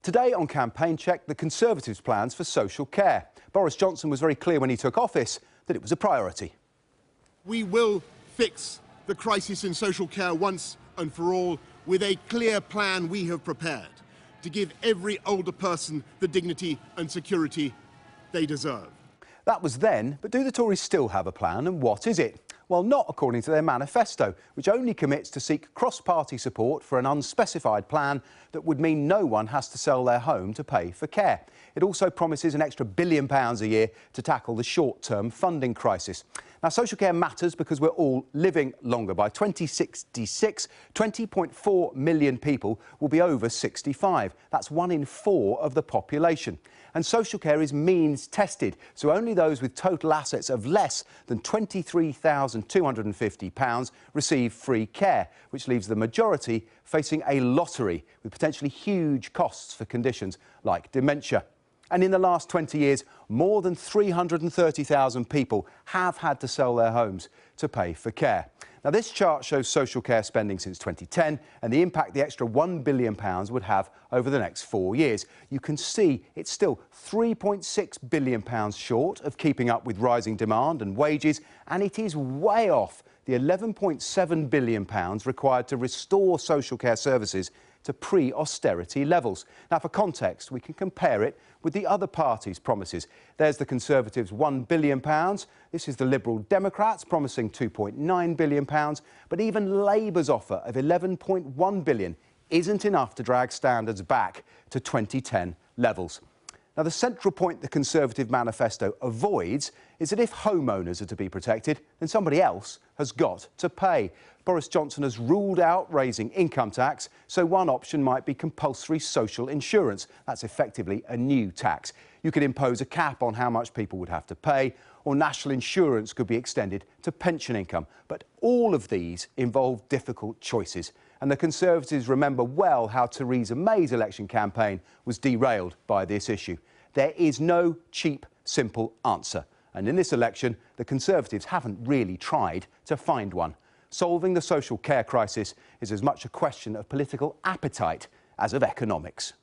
Today on Campaign Check, the Conservatives' plans for social care. Boris Johnson was very clear when he took office that it was a priority. We will fix the crisis in social care once and for all with a clear plan we have prepared to give every older person the dignity and security they deserve. That was then, but do the Tories still have a plan, and what is it? Well, not according to their manifesto, which only commits to seek cross-party support for an unspecified plan that would mean no one has to sell their home to pay for care. It also promises an extra £1 billion a year to tackle the short-term funding crisis. Now, social care matters because we're all living longer. By 2066, 20.4 million people will be over 65. That's 1 in 4 of the population. And social care is means tested, so only those with total assets of less than £23,250 receive free care, which leaves the majority facing a lottery with potentially huge costs for conditions like dementia. And in the last 20 years, more than 330,000 people have had to sell their homes to pay for care. Now, this chart shows social care spending since 2010 and the impact the extra £1 billion would have over the next 4 years. You can see it's still £3.6 billion short of keeping up with rising demand and wages, and it is way off the £11.7 billion required to restore social care services to pre-austerity levels. Now, for context, we can compare it with the other parties' promises. There's the Conservatives' £1 billion. This is the Liberal Democrats promising £2.9 billion. But even Labour's offer of £11.1 billion isn't enough to drag standards back to 2010 levels. Now, the central point the Conservative manifesto avoids is that if homeowners are to be protected, then somebody else has got to pay. Boris Johnson has ruled out raising income tax, so one option might be compulsory social insurance. That's effectively a new tax. You could impose a cap on how much people would have to pay, or national insurance could be extended to pension income. But all of these involve difficult choices. And the Conservatives remember well how Theresa May's election campaign was derailed by this issue. There is no cheap, simple answer. And in this election, the Conservatives haven't really tried to find one. Solving the social care crisis is as much a question of political appetite as of economics.